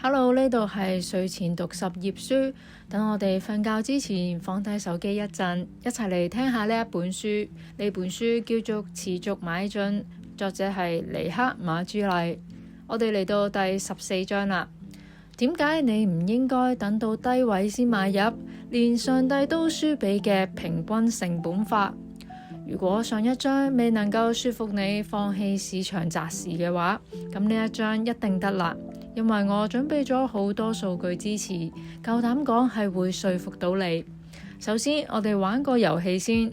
Hello，呢度係睡前讀10頁書，等我哋瞓覺之前放低手機一陣，一齊嚟聽下呢一本書。呢本書叫做《持續邁進》，作者係尼克馬朱麗。我哋嚟到第14章啦。點解你唔應該等到低位先買入？連上帝都輸俾嘅平均成本法。如果上一章未能夠說服你放棄市場擇時嘅話，咁呢一章一定得啦。因為我準備咗好多數據支持，夠膽講係會說服到你。首先，我哋玩個遊戲先。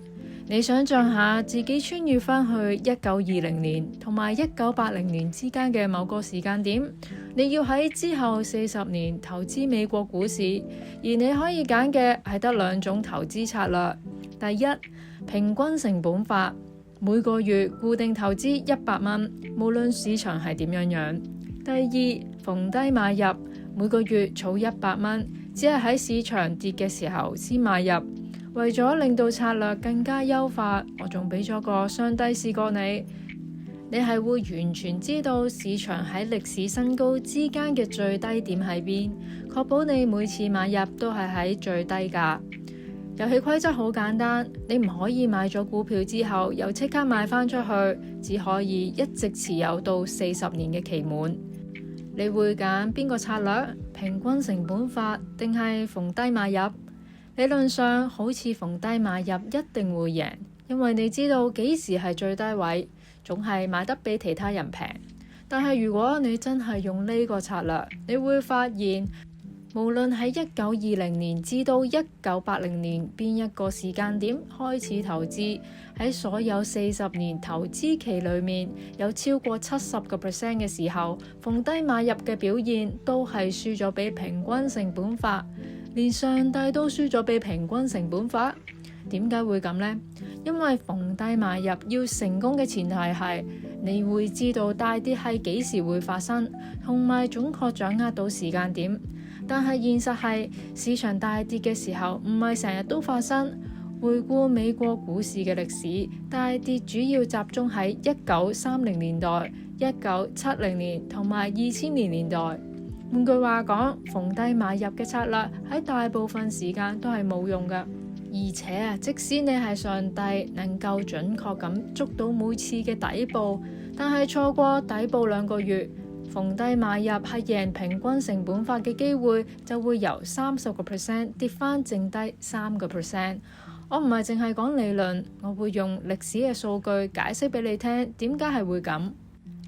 你想象下自己穿越返去1920年同埋1980年之間嘅某個時間點，你要喺之後40年投資美國股市，而你可以揀嘅係得2種投資策略。第一，平均成本法，每個月固定投資100蚊，無論市場係點樣樣。第二，逢低買入，每個月儲100蚊，只係喺市場跌嘅時候先買入。為咗令到策略更加優化，我仲俾咗個雙低試過你係會完全知道市場喺歷史新高之間嘅最低點喺邊，確保你每次買入都係喺最低價。遊戲規則好簡單，你唔可以買咗股票之後又即刻賣翻出去，只可以一直持有到40年嘅期滿。你會揀邊個策略？平均成本法定係逢低買入？理論上好似逢低買入一定會贏，因為你知道幾時係最低位，總係買得比其他人平。但係如果你真係用呢個策略，你會發現無論喺1920年至到1980年邊一個時間點開始投資，喺所有40年投資期裏面，有超過70% 嘅時候，逢低買入嘅表現都係輸咗俾平均成本法。連上帝都輸咗俾平均成本法，點解會咁呢？因為逢低買入要成功嘅前提係你會知道大跌係幾時會發生，同埋準確掌握到時間點。但係現實係市場大跌嘅時候唔係成日都發生。回顧美國股市嘅歷史，大跌主要集中喺1930年代、1970年同埋2000年代。換句話講，逢低買入嘅策略喺大部分時間都係冇用嘅。而且即使你係上帝，能夠準確咁捉到每次嘅底部，但係錯過底部2個月，逢低買入係贏平均成本法嘅機會就會由30% 跌翻剩低3%。我唔係淨係講理論，我會用歷史嘅數據解釋俾你聽點解係會咁，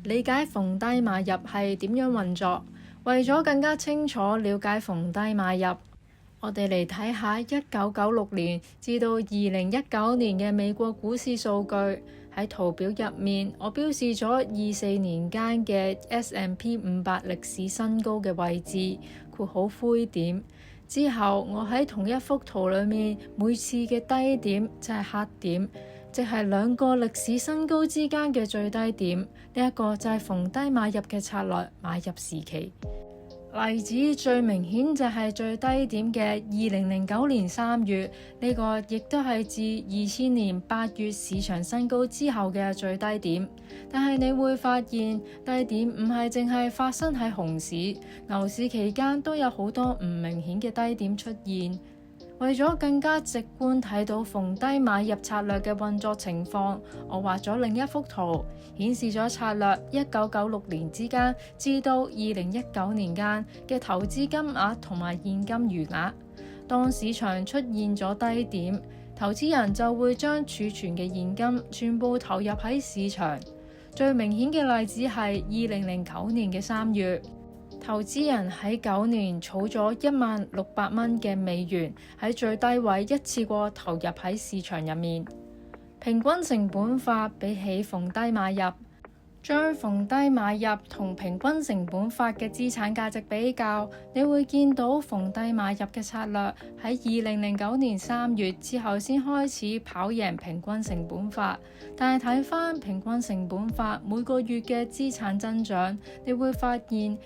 理解逢低買入係點樣運作。為咗更加清楚了解逢低買入，我哋嚟睇下1996年至到2019年嘅美國股市數據。喺圖表入面，我標示咗24年間嘅 S&P 500歷史新高嘅位置，括好灰點。之後我喺同一幅圖裏面，每次嘅低點就係黑點，即係2個歷史新高之間嘅最低點。呢一個就係逢低買入嘅策略買入時期。例子最明顯就係最低點嘅2009年3月，呢個亦都係自2000年8月市場新高之後嘅最低點。但係你會發現低點唔係淨係發生喺熊市，牛市期間都有好多唔明顯嘅低點出現。為咗更加直觀睇到逢低買入策略嘅運作情況，我畫咗另一幅圖，顯示咗策略1996年之間至到2019年間嘅投資金額同埋現金餘額。當市場出現咗低點，投資人就會將儲存嘅現金全部投入喺市場。最明顯嘅例子係2009年嘅3月。投資人喺9年儲咗1600蚊嘅美元，喺最低位一次過投入喺市場入面。平均成本法比起逢低買入，將逢低買入同平均成本法嘅資產價值比較，你會見到逢低買入嘅策略喺2009年3月之後先開始跑贏平均成本法。但係睇返平均成本法每個月嘅資產增長，你會發現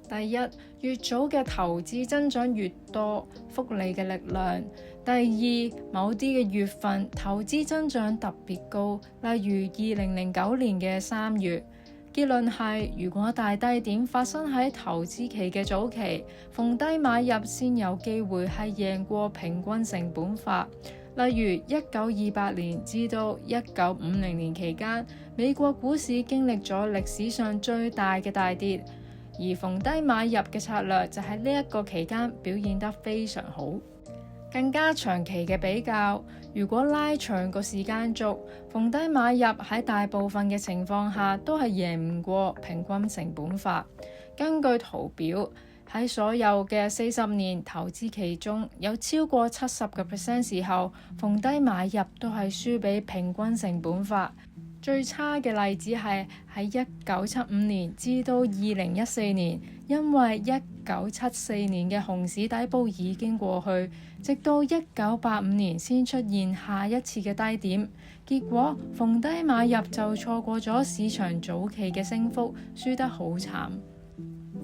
第一，越早嘅投資增長越多，複利嘅力量。第二，某啲嘅月份投資增長特別高，例如2009年嘅3月。結論係，如果大低點發生喺投資期嘅早期，逢低買入先有機會係贏過平均成本法。例如1928年至到1950年期間，美國股市經歷咗歷史上最大嘅大跌，而逢低買入嘅策略就喺呢一個期間表現得非常好。更加長期嘅比較，如果拉長個時間軸，逢低買入喺大部分嘅情況下都係贏唔過平均成本法。根據圖表，喺所有嘅40年投資期中，有超過70% 時候，逢低買入都係輸俾平均成本法。最差嘅例子係喺1975年至到2014年，因為1974年嘅熊市底部已經過去，直到1985年先出現下一次嘅低點，結果逢低買入就錯過咗市場早期嘅升幅，輸得好慘。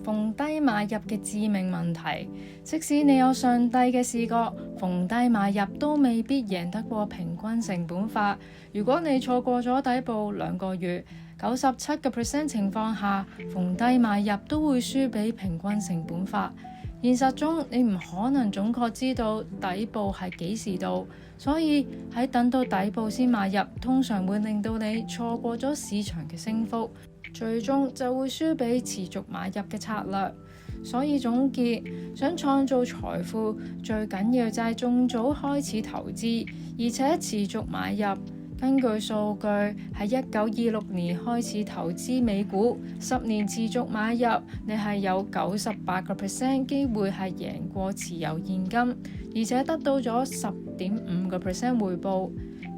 逢低買入嘅致命問題，即使你有上帝嘅視覺，逢低買入都未必贏得過平均成本法。如果你錯過咗底部2個月，97% 情況下，逢低買入都會輸俾平均成本法。現實中你唔可能準確知道底部係幾時到，所以喺等到底部先買入，通常會令到你錯過咗市場嘅升幅，最終就會輸俾持續買入嘅策略。所以總結，想創造財富，最緊要就係盡早開始投資，而且持續買入。根據數據，喺1926年開始投資美股，10年持續買入，你係有98% 機會係贏過持有現金，而且得到咗10.5% 回報。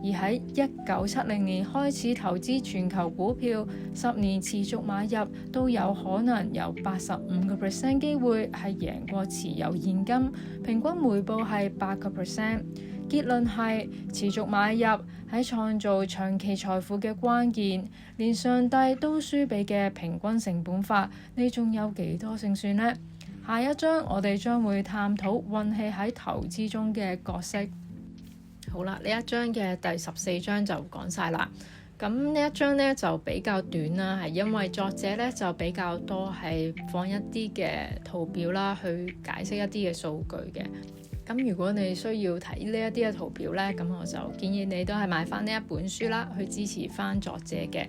而喺1970年開始投資全球股票，10年持續買入都有可能有85% 機會係贏過持有現金，平均回報係8%。結論係持續買入喺創造長期財富嘅關鍵，連上帝都輸俾嘅平均成本法，你仲有幾多勝算呢？下一章我哋將會探討運氣喺投資中嘅角色。好啦，呢一章嘅第14章就講晒啦。咁呢一章呢就比較短啦，係因為作者呢就比較多係放一啲嘅圖表啦，去解釋一啲嘅數據嘅。咁如果你需要睇呢一啲嘅圖表呢，咁我就建議你都係買翻呢一本書啦，去支持翻作者嘅。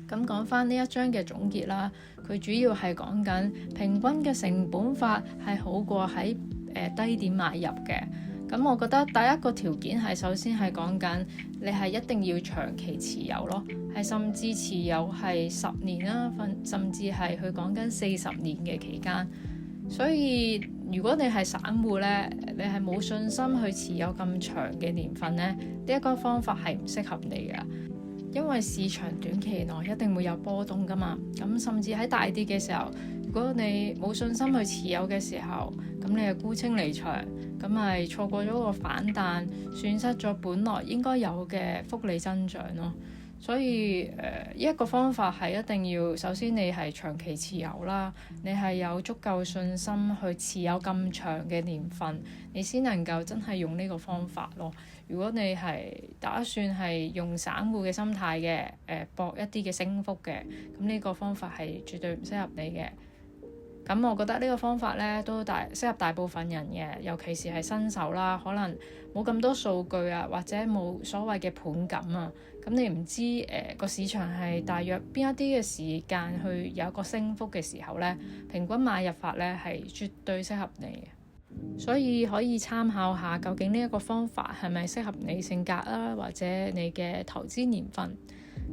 咁講翻呢一章嘅總結啦，佢主要係講緊平均嘅成本法係好過喺低點買入嘅。咁我覺得第一個條件係首先係講緊你係一定要長期持有咯，係甚至持有係10年啦，甚至係佢講緊40年嘅期間。所以如果你係散戶呢，你係冇信心去持有咁長嘅年份呢，呢一個方法係唔適合你㗎，因為市場短期內一定會有波動㗎嘛。咁甚至喺大跌嘅時候，如果你冇信心去持有嘅時候，咁你係沽清離場，咁咪錯過咗個反彈，損失咗本來應該有嘅複利增長咯。所以一個方法係一定要，首先你係長期持有啦，你係有足夠信心去持有咁長嘅年份，你先能夠真係用呢個方法咯。如果你係打算係用散戶嘅心態嘅，搏一啲嘅升幅嘅，咁呢個方法係絕對唔適合你嘅。咁我覺得呢個方法呢都適合大部分人嘅，尤其是係新手啦，可能冇咁多數據啊，或者冇所謂嘅盤感啊，咁你唔知個市場係大約邊一啲嘅時間去有一個升幅嘅時候呢，平均買入法呢係絕對適合你嘅，所以可以參考下究竟呢一個方法係咪適合你性格啊，或者你嘅投資年份。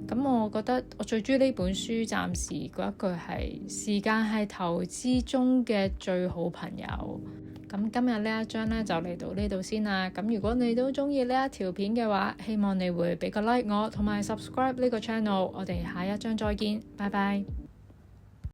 咁我覺得我最中意呢本書，暫時嗰一句係時間係投資中嘅最好朋友。咁今日呢一章呢就嚟到呢度先啦。咁如果你都中意呢一條片嘅話，希望你會俾個 like 我，同埋 subscribe 呢個 channel。我哋下一章再見，拜拜。